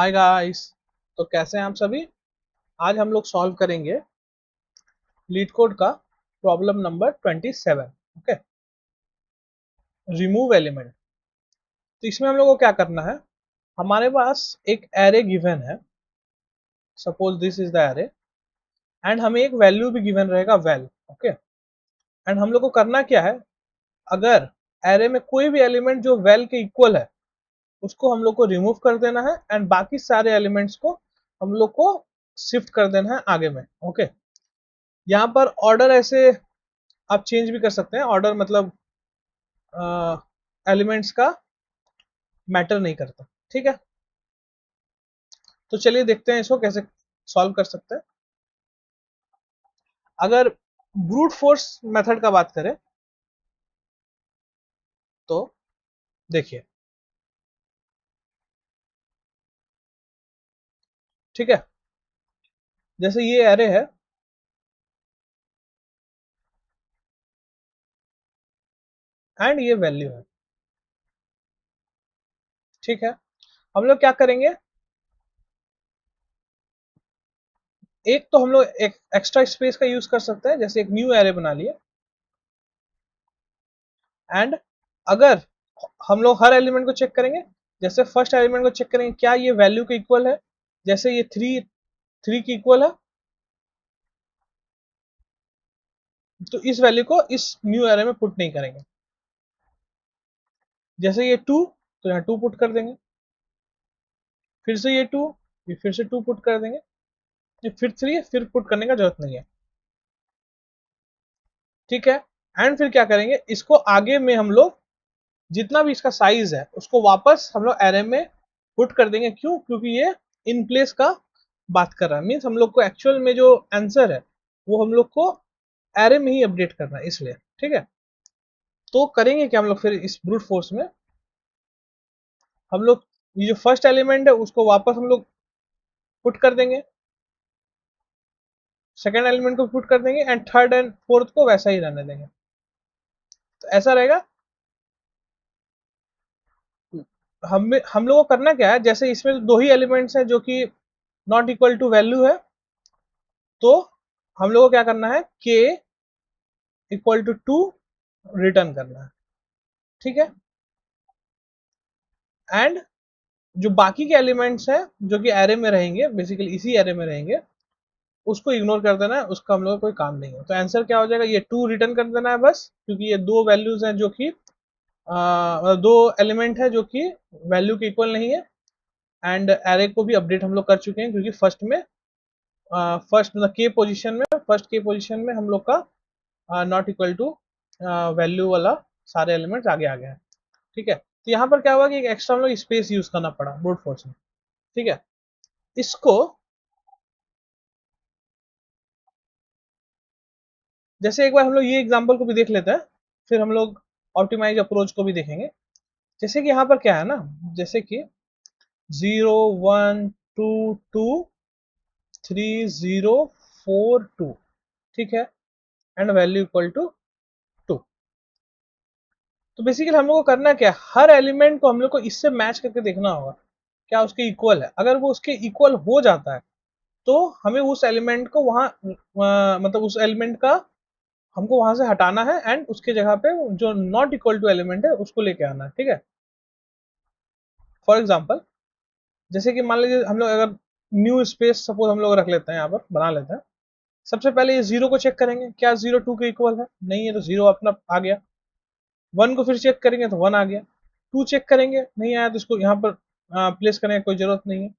Hi guys. तो कैसे हैं आप सभी। आज हम लोग सॉल्व करेंगे लीड कोड का problem number 27। Okay, remove element. तो इसमें हम लोग को क्या करना है, हमारे पास एक एरे गिवन है, suppose this is the array, and हमें एक वैल्यू भी गिवन रहेगा वेल। ओके, एंड हम लोग को करना क्या है, अगर एरे में कोई भी एलिमेंट जो वेल के इक्वल है उसको हम लोग को रिमूव कर देना है, एंड बाकी सारे एलिमेंट्स को हम लोग को शिफ्ट कर देना है आगे में। ओके, यहाँ पर ऑर्डर ऐसे आप चेंज भी कर सकते हैं, ऑर्डर मतलब एलिमेंट्स का मैटर नहीं करता। ठीक है, तो चलिए देखते हैं इसको कैसे सॉल्व कर सकते हैं। अगर ब्रूट फोर्स मेथड का बात करें तो देखिए, ठीक है, जैसे ये एरे है एंड ये वैल्यू है। ठीक है, हम लोग क्या करेंगे, एक तो हम लोग एक एक्स्ट्रा स्पेस का यूज कर सकते हैं, जैसे एक न्यू एरे बना लिए, एंड अगर हम लोग हर एलिमेंट को चेक करेंगे, जैसे फर्स्ट एलिमेंट को चेक करेंगे क्या ये वैल्यू के इक्वल है, जैसे ये थ्री की इक्वल है, तो इस वैल्यू को इस न्यू एरे में पुट नहीं करेंगे। जैसे ये 2, तो यहाँ 2 पुट कर देंगे, फिर से ये 2, ये फिर से 2 पुट कर देंगे, ये फिर 3, फिर पुट करने का जरूरत नहीं है। ठीक है, एंड फिर क्या करेंगे, इसको आगे में हम लोग जितना भी इसका साइज है उसको वापस हम लोग एरे में पुट कर देंगे। क्यों? क्योंकि ये इन प्लेस का बात कर रहा है, मीन्स हम लोग को एक्चुअल में जो आंसर है वो हम लोग को एरे में ही अपडेट करना है, इसलिए। ठीक है, तो करेंगे क्या हम लोग फिर इस ब्रूट फोर्स में, हम लोग ये जो फर्स्ट एलिमेंट है उसको वापस हम लोग पुट कर देंगे, सेकेंड एलिमेंट को पुट कर देंगे, एंड थर्ड एंड फोर्थ को वैसा ही रहने देंगे। तो ऐसा रहेगा। हम लोगों को करना क्या है, जैसे इसमें दो ही एलिमेंट्स हैं जो कि नॉट इक्वल टू वैल्यू है, तो हम लोगों को क्या करना है, k इक्वल टू 2 रिटर्न करना है। ठीक है, एंड जो बाकी के एलिमेंट्स हैं जो कि एरे में रहेंगे, बेसिकली इसी एरे में रहेंगे, उसको इग्नोर कर देना है, उसका हम लोग का कोई काम नहीं है। तो आंसर क्या हो जाएगा, ये 2 रिटर्न कर देना है बस, क्योंकि ये दो वैल्यूज हैं जो कि दो एलिमेंट है जो कि वैल्यू के इक्वल नहीं है, एंड एरे को भी अपडेट हम लोग कर चुके हैं, क्योंकि फर्स्ट में फर्स्ट मतलब के पोजीशन में, फर्स्ट के पोजीशन में हम लोग का नॉट इक्वल टू वैल्यू वाला सारे एलिमेंट्स आगे आ गए हैं। ठीक है, तो यहाँ पर क्या हुआ कि एक एक्स्ट्रा हम लोग स्पेस यूज करना पड़ा ब्रूट फोर्स में। ठीक है, इसको जैसे एक बार हम लोग ये एग्जांपल को भी देख लेते हैं, फिर हम लोग ऑप्टिमाइज अप्रोच को भी देखेंगे। जैसे कि यहाँ पर क्या है ना, जैसे कि 0 1 2 2 3 0 4 2, ठीक है, एंड वैल्यू इक्वल टू 2। तो बेसिकली हम लोग को करना क्या है, हर एलिमेंट को हम लोग को इससे मैच करके देखना होगा क्या उसके इक्वल है। अगर वो उसके इक्वल हो जाता है तो हमें उस एलिमेंट को वहां मतलब उस एलिमेंट का हमको वहां से हटाना है, एंड उसके जगह पे जो नॉट इक्वल टू एलिमेंट है उसको लेके आना है। ठीक है, फॉर एग्जाम्पल जैसे कि मान लीजिए हम लोग अगर न्यू स्पेस सपोज हम लोग रख लेते हैं, यहाँ पर बना लेते हैं। सबसे पहले ये 0 को चेक करेंगे, क्या 0 2 के इक्वल है, नहीं है तो 0 अपना आ गया। 1 को फिर चेक करेंगे तो 1 आ गया। 2 चेक करेंगे, नहीं आया तो इसको यहाँ पर प्लेस करने की कोई जरूरत नहीं है।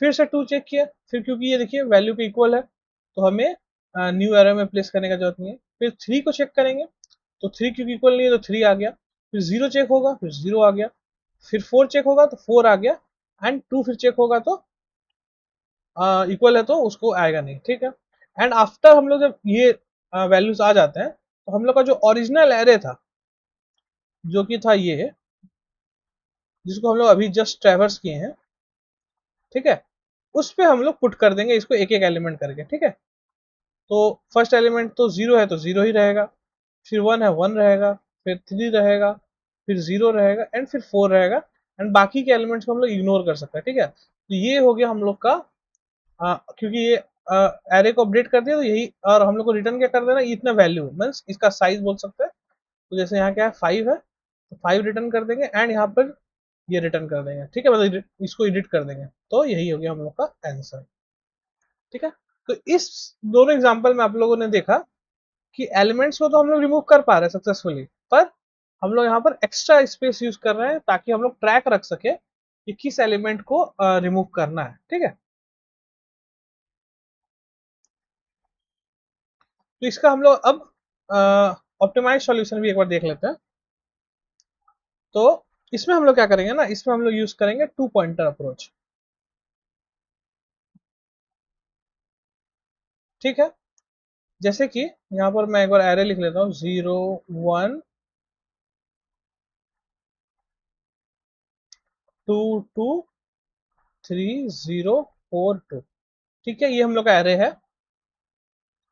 फिर से 2 चेक किया, फिर क्योंकि ये देखिए वैल्यू के इक्वल है तो हमें न्यू एरे में प्लेस करने का जरूरत नहीं है। फिर 3 को चेक करेंगे, तो 3 क्योंकि इक्वल नहीं है तो 3 आ गया। फिर 0 चेक होगा, फिर 0 आ गया। फिर 4 चेक होगा तो 4 आ गया, एंड 2 फिर चेक होगा तो इक्वल है तो उसको आएगा नहीं। ठीक है, एंड आफ्टर हम लोग जब ये वैल्यूज आ जाते हैं तो हम लोग का जो ओरिजिनल एरे था जो कि था ये, जिसको हम लोग अभी जस्ट ट्रैवर्स किए हैं, ठीक है, उस पे हम लोग पुट कर देंगे इसको एक एक एलिमेंट करके। ठीक है, तो फर्स्ट एलिमेंट तो 0 है तो 0 ही रहेगा, फिर 1 है 1 रहेगा, फिर 3 रहेगा, फिर 0 रहेगा, एंड फिर 4 रहेगा, एंड बाकी के एलिमेंट्स को हम लोग इग्नोर कर सकते हैं। ठीक है, तो ये हो गया हम लोग का क्योंकि ये एरे को अपडेट कर दिया तो यही, और हम लोग को रिटर्न क्या कर देना, इतना वैल्यू मीन्स इसका साइज बोल सकते हैं। तो जैसे यहाँ क्या है 5 है, तो 5 रिटर्न कर देंगे एंड यहाँ पर ये रिटर्न कर देंगे, ठीक है, मतलब इसको एडिट कर देंगे, तो यही हो गया हम लोग का आंसर। ठीक है, तो इस दोनों एग्जांपल में आप लोगों ने देखा कि एलिमेंट्स को तो हम लोग रिमूव कर पा रहे हैं सक्सेसफुली, पर हम लोग यहाँ पर एक्स्ट्रा स्पेस यूज कर रहे हैं ताकि हम लोग ट्रैक रख सके कि किस एलिमेंट को रिमूव करना है। ठीक है, तो इसका हम लोग अब ऑप्टिमाइज सॉल्यूशन भी एक बार देख लेते हैं। तो इसमें हम लोग क्या करेंगे ना, इसमें हम लोग यूज करेंगे टू पॉइंटर अप्रोच। ठीक है, जैसे कि यहाँ पर मैं एक बार एरे लिख लेता हूँ 0 1 2 2 3 0 4 2। ठीक है, ये हम लोग का एरे है।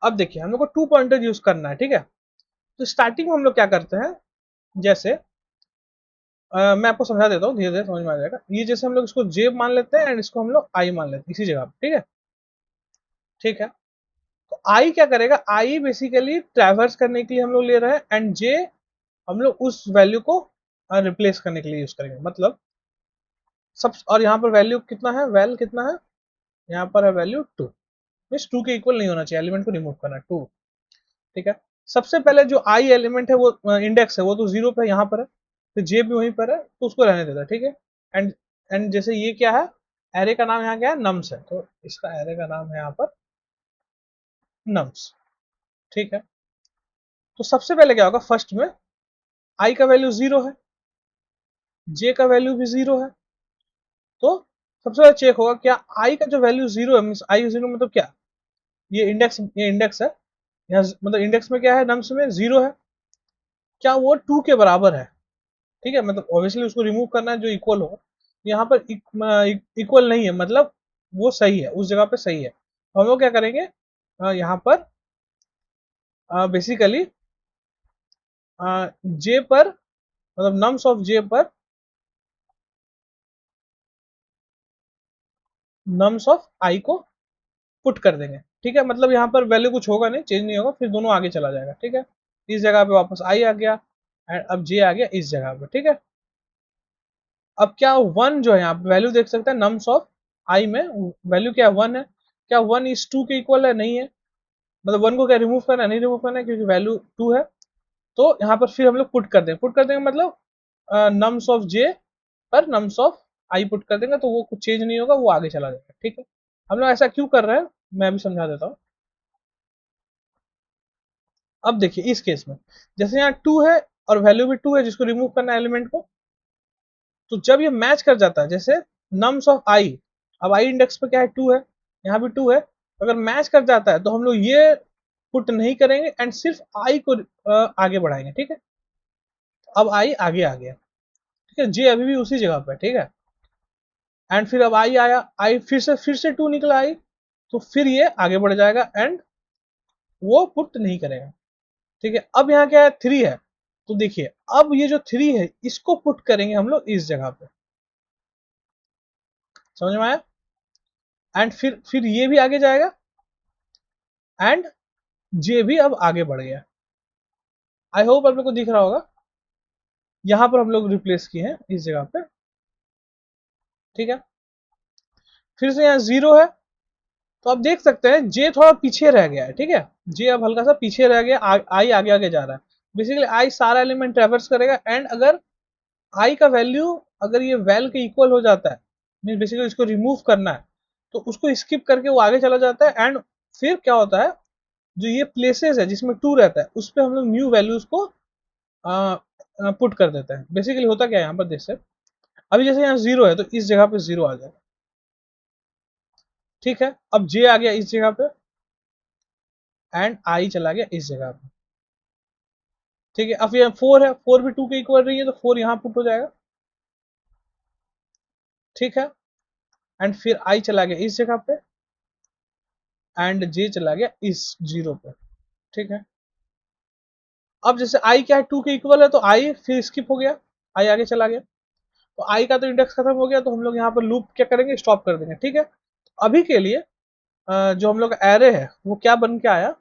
अब देखिए हम लोग को टू पॉइंटर यूज करना है। ठीक है, तो स्टार्टिंग में हम लोग क्या करते हैं, जैसे मैं आपको समझा देता हूँ, धीरे धीरे समझ में आ जाएगा। ये जैसे हम लोग इसको जे मान लेते हैं एंड इसको हम लोग आई मान लेते हैं इसी जगह पे। ठीक है, ठीक है, तो आई क्या करेगा, आई बेसिकली ट्रैवर्स करने के लिए हम लोग ले रहे हैं एंड जे हम लोग उस वैल्यू को रिप्लेस करने के लिए यूज करेंगे। मतलब सब, और यहाँ पर वैल्यू कितना है, वैल कितना है, यहाँ पर है वैल्यू 2, मीन्स 2 के इक्वल नहीं होना चाहिए, एलिमेंट को रिमूव करना है 2। ठीक है, सबसे पहले जो आई एलिमेंट है वो इंडेक्स है, वो तो जीरो पे यहाँ पर है, तो जे भी वहीं पर है तो उसको रहने देता है। ठीक है, एंड एंड जैसे ये क्या है, एरे का नाम यहाँ क्या है, नम्स है, तो इसका एरे का नाम है यहाँ पर नम्स। ठीक है, तो सबसे पहले क्या होगा, फर्स्ट में आई का वैल्यू जीरो है, जे का वैल्यू भी जीरो है, तो सबसे पहले चेक होगा क्या आई का जो वैल्यू जीरो है, मीन आई जीरो मतलब क्या, ये इंडेक्स है, यहाँ मतलब इंडेक्स में क्या है, नम्स में जीरो है, क्या वो 2 के बराबर है। ठीक है, मतलब ऑब्वियसली उसको रिमूव करना है जो इक्वल हो, यहाँ पर इक्वल नहीं है, मतलब वो सही है, उस जगह पे सही है, तो हम लोग क्या करेंगे, यहाँ पर बेसिकली जे पर, मतलब नम्स ऑफ जे पर नम्स ऑफ आई को पुट कर देंगे। ठीक है, मतलब यहाँ पर वैल्यू कुछ होगा नहीं, चेंज नहीं होगा, फिर दोनों आगे चला जाएगा। ठीक है, इस जगह पे वापस आई आ गया एंड अब जे आ गया इस जगह पे। ठीक है, अब क्या वन जो है, यहाँ पे वैल्यू देख सकते हैं नम्स ऑफ आई में वैल्यू क्या वन है, क्या वन इज टू के इक्वल है, नहीं है, मतलब वन को क्या रिमूव करना है, नहीं रिमूव करना है क्योंकि वैल्यू टू है, तो यहाँ पर फिर हम लोग पुट कर देंगे मतलब नम्स ऑफ जे पर नम्स ऑफ आई पुट कर देंगे, तो वो कुछ चेंज नहीं होगा, वो आगे चला जाएगा। ठीक है, हम लोग ऐसा क्यों कर रहे हैं, मैं अभी समझा देता हूँ। अब देखिए इस केस में जैसे यहाँ टू है और वैल्यू भी टू है जिसको रिमूव करना है एलिमेंट को, तो जब ये मैच कर जाता है, जैसे नम्स ऑफ आई, अब आई इंडेक्स पे क्या है, टू है, यहाँ भी टू है, अगर मैच कर जाता है तो हम लोग ये पुट नहीं करेंगे एंड सिर्फ आई को आगे बढ़ाएंगे। ठीक है, अब आई आगे आ गया, ठीक है, जे अभी भी उसी जगह पे। ठीक है, एंड फिर अब आई आया, आई फिर से टू निकला आई, तो फिर ये आगे बढ़ जाएगा एंड वो पुट नहीं करेगा। ठीक है, अब यहाँ क्या है, थ्री है, तो देखिए अब ये जो थ्री है इसको पुट करेंगे हम लोग इस जगह पे। समझ में आया, एंड फिर ये भी आगे जाएगा एंड जे भी अब आगे बढ़ गया। आई होप आप लोग को दिख रहा होगा, यहां पर हम लोग रिप्लेस किए हैं इस जगह पे। ठीक है, फिर से यहाँ जीरो है, तो आप देख सकते हैं जे थोड़ा पीछे रह गया है। ठीक है, जे अब हल्का सा पीछे रह गया, आई आगे आगे जा रहा है, बेसिकली आई सारा एलिमेंट ट्रेवर्स करेगा एंड अगर आई का वैल्यू अगर ये वैल के इक्वल हो जाता है, मीन बेसिकली इसको रिमूव करना है, तो उसको स्किप करके वो आगे चला जाता है एंड फिर क्या होता है, जो ये प्लेसेस है जिसमें टू रहता है उस पर हम लोग न्यू वैल्यूज को पुट कर देते हैं। बेसिकली होता क्या है यहाँ पर देख सकते, अभी जैसे यहाँ जीरो है तो इस जगह पे जीरो आ जाएगा। ठीक है, अब जे आ गया इस जगह पे एंड आई चला गया इस जगह पे। ठीक है, अब यहाँ फोर है, फोर भी टू के इक्वल रही है तो फोर यहाँ पुट हो जाएगा। ठीक है, एंड फिर आई चला गया इस जगह पे एंड जे चला गया इस जीरो पे। ठीक है, अब जैसे आई क्या है, टू के इक्वल है तो आई फिर स्किप हो गया, आई आगे चला गया, तो आई का तो इंडेक्स खत्म हो गया, तो हम लोग यहाँ पर लूप क्या करेंगे, स्टॉप कर देंगे। ठीक है, अभी के लिए जो हम लोग एरे है वो क्या बन के आया,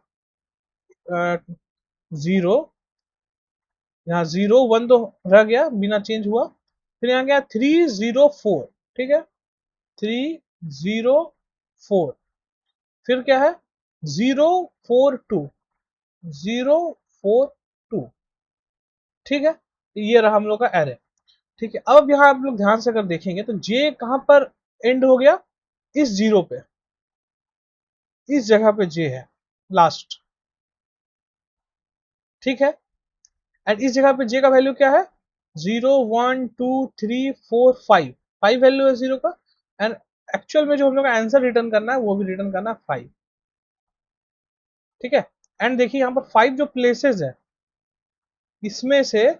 0, यहाँ 0 1 तो रह गया बिना चेंज हुआ, फिर यहाँ गया 3 0 4। ठीक है, 3 0 4, फिर क्या है 0 4 2, 0 4 2। ठीक है, ये रहा हम लोग का एरे। ठीक है, अब यहाँ आप लोग ध्यान से अगर देखेंगे तो जे कहां पर एंड हो गया, इस 0 पे, इस जगह पे जे है लास्ट। ठीक है, एंड इस जगह पे जे का वैल्यू क्या है, 0 1 2 3 4 5, 5 वैल्यू है जीरो का। एंड एक्चुअल में जो हम लोग का आंसर रिटर्न करना है वो भी रिटर्न करना है 5। ठीक है, एंड देखिए यहाँ पर 5 जो प्लेसेस है इसमें से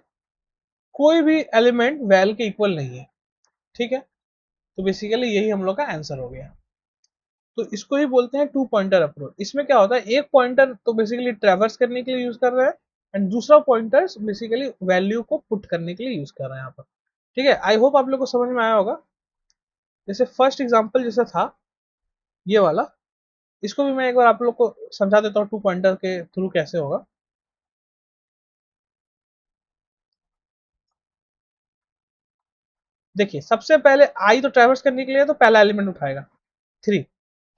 कोई भी एलिमेंट वैल के इक्वल नहीं है। ठीक है, तो बेसिकली यही हम लोग का आंसर हो गया। तो इसको ही बोलते हैं 2 पॉइंटर अप्रोच। इसमें क्या होता है, एक पॉइंटर तो बेसिकली ट्रैवर्स करने के लिए यूज कर रहे हैं, एंड दूसरा पॉइंटर बेसिकली वैल्यू को पुट करने के लिए यूज कर रहे हैं यहाँ पर। ठीक है, आई होप आप लोग को समझ में आया होगा। जैसे फर्स्ट एग्जांपल जैसा था ये वाला, इसको भी मैं एक बार आप लोग को समझा देता हूँ 2 पॉइंटर के थ्रू कैसे होगा। देखिए, सबसे पहले आई तो ट्रैवर्स करने के लिए तो पहला एलिमेंट उठाएगा 3।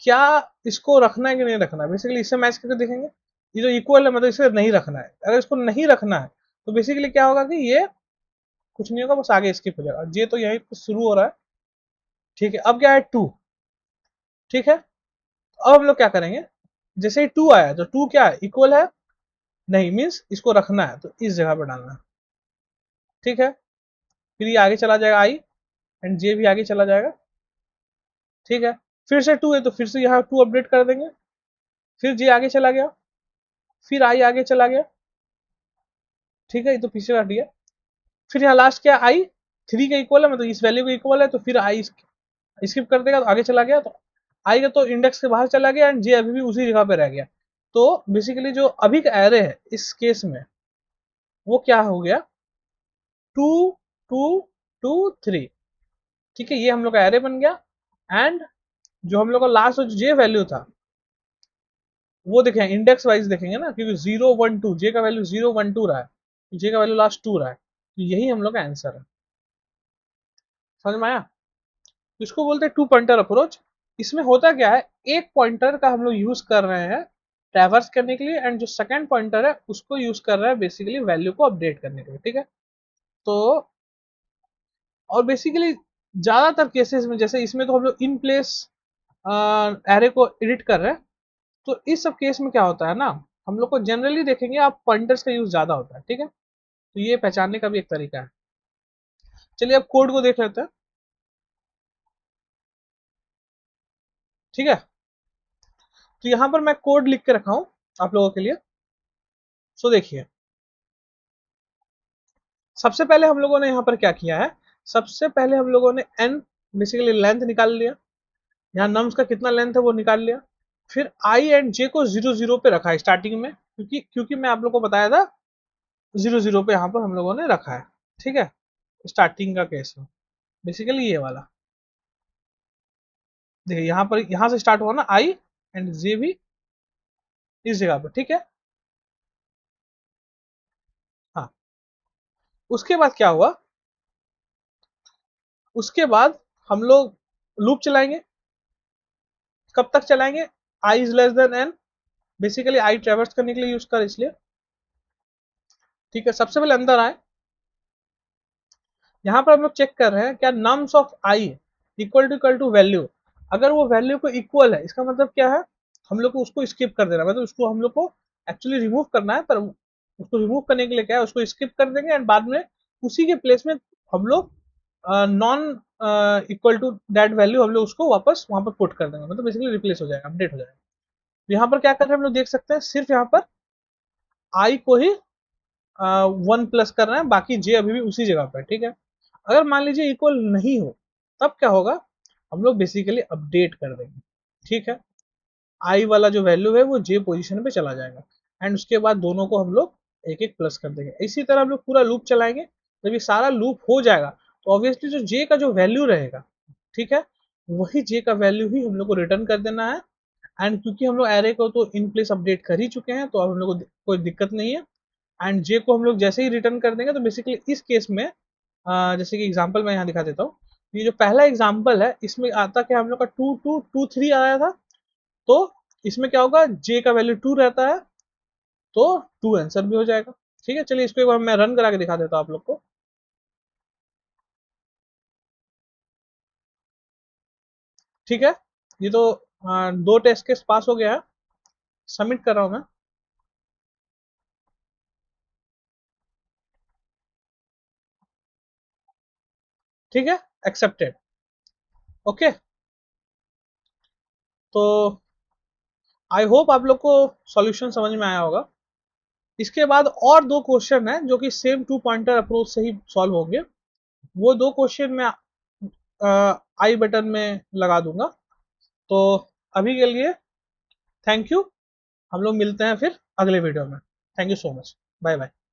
क्या इसको रखना है कि नहीं रखना है, बेसिकली इससे मैच करके देखेंगे। ये जो इक्वल है मतलब इसे नहीं रखना है। अगर इसको नहीं रखना है तो बेसिकली क्या होगा कि ये कुछ नहीं होगा, बस आगे स्किप हो जाएगा। ये तो यहीं पे शुरू हो रहा है। ठीक है, अब क्या है 2। ठीक है, अब हम लोग क्या करेंगे, जैसे ही 2 आया तो 2 क्या है, इक्वल है नहीं, मीन्स इसको रखना है तो इस जगह पर डालना है। ठीक है, फिर ये आगे चला जाएगा आई, एंड जे भी आगे चला जाएगा। ठीक है, फिर से 2 है तो फिर से यहाँ 2 अपडेट कर देंगे, फिर जे आगे चला गया, फिर आई आगे चला गया। ठीक है, ये तो पीछे हट गया। फिर यहाँ लास्ट क्या, आई 3 का इक्वल है, मतलब इस वैल्यू का इक्वल है, तो फिर आई स्किप कर देगा तो आगे चला गया, तो आई का तो इंडेक्स के बाहर चला गया, एंड जे अभी भी उसी जगह पे रह गया। तो बेसिकली जो अभी का एरे है इस केस में वो क्या हो गया, 2 2 2 3। ठीक है, ये हम लोग का एरे बन गया। एंड जो हम लोग का लास्ट जो जे वैल्यू था वो देखें, इंडेक्स वाइज देखेंगे ना, क्योंकि 0 1 2 जे का वैल्यू 0 1 2 रहा है, जे का वैल्यू लास्ट 2 रहा है, तो यही हम लोग का आंसर है। समझ में आया? तो इसको बोलते हैं 2 पॉइंटर अप्रोच। इसमें होता क्या है, एक पॉइंटर का हम लोग यूज कर रहे हैं ट्रैवर्स करने के लिए, एंड जो सेकंड पॉइंटर है उसको यूज कर रहा है बेसिकली वैल्यू को अपडेट करने के लिए। ठीक है, तो और बेसिकली ज्यादातर केसेस में, जैसे इसमें तो हम लोग इन प्लेस एरे को एडिट कर रहे हैं, तो इस सब केस में क्या होता है ना, हम लोग को जनरली देखेंगे आप पॉइंटर्स का यूज ज्यादा होता है। ठीक है, तो ये पहचानने का भी एक तरीका है। चलिए अब कोड को देख लेते हैं। ठीक है, तो यहां पर मैं कोड लिख के रखा हूं आप लोगों के लिए। सो देखिए, सबसे पहले हम लोगों ने यहाँ पर क्या किया है, सबसे पहले हम लोगों ने n बेसिकली लेंथ निकाल लिया, यहाँ नम्स का कितना लेंथ है वो निकाल लिया। फिर i एंड j को 0 0 पे रखा है स्टार्टिंग में, क्योंकि मैं आप लोगों को बताया था 0 0 पे यहाँ पर हम लोगों ने रखा है। ठीक है, स्टार्टिंग का केस है बेसिकली ये वाला। देखिए यहाँ पर, यहाँ से स्टार्ट हुआ ना i, एंड j भी इस जगह पर। ठीक है, हाँ, उसके बाद क्या हुआ, उसके बाद हम लोग लूप चलाएंगे। कब तक चलाएंगे, i is less than n, basically i ट्रेवर्स करने के लिए यूज कर, इसलिए। ठीक है, सबसे पहले अंदर आए, यहाँ पर हम लोग चेक कर रहे हैं क्या nums of i equal to value. अगर वो वैल्यू को इक्वल है इसका मतलब क्या है, हम लोग को उसको स्किप कर देना, मतलब उसको हम लोग को एक्चुअली रिमूव करना है, पर उसको रिमूव करने के लिए क्या है, उसको स्किप कर देंगे, एंड बाद में उसी के प्लेस में हम लोग non equal to that value हम लोग उसको वापस वहां पर पुट कर देंगे, मतलब बेसिकली रिप्लेस हो जाएगा, अपडेट हो जाएगा। यहाँ पर क्या कर रहे हैं हम लोग देख सकते हैं, सिर्फ यहाँ पर आई को ही 1 प्लस कर रहे हैं, बाकी जे अभी भी उसी जगह पर। ठीक है, अगर मान लीजिए इक्वल नहीं हो तब क्या होगा, हम लोग बेसिकली अपडेट कर देंगे। ठीक है, आई वाला जो वैल्यू है वो जे पोजीशन पे चला जाएगा, एंड उसके बाद दोनों को हम लोग एक एक प्लस कर देंगे। इसी तरह हम लोग पूरा लूप चलाएंगे। जब ये सारा लूप हो जाएगा तो ऑब्वियसली जो जे का जो वैल्यू रहेगा, ठीक है, वही जे का वैल्यू ही हम लोग को रिटर्न कर देना है। एंड क्योंकि हम लोग एरे को तो इन प्लेस अपडेट कर ही चुके हैं, तो अब हम लोग को कोई दिक्कत नहीं है। एंड जे को हम लोग जैसे ही रिटर्न कर देंगे, तो बेसिकली इस केस में जैसे कि एग्जांपल मैं यहाँ दिखा देता हूँ। ये जो पहला एग्जांपल है, इसमें आता क्या, हम लोग का 2 2 2 3 आया था। तो इसमें क्या होगा, जे का वैल्यू 2 रहता है, तो 2 आंसर भी हो जाएगा। ठीक है, चलिए इसको एक बार मैं रन करा के दिखा देता हूँ आप लोग को। ठीक है, ये तो 2 टेस्ट केस पास हो गया है। सबमिट कर रहा हूँ मैं। ठीक है, एक्सेप्टेड। ओके, तो आई होप आप लोग को सॉल्यूशन समझ में आया होगा। इसके बाद और 2 क्वेश्चन है जो कि सेम 2 पॉइंटर अप्रोच से ही सॉल्व होंगे। वो 2 क्वेश्चन मैं आई बटन में लगा दूंगा। तो अभी के लिए थैंक यू। हम लोग मिलते हैं फिर अगले वीडियो में। Thank you so much. Bye bye.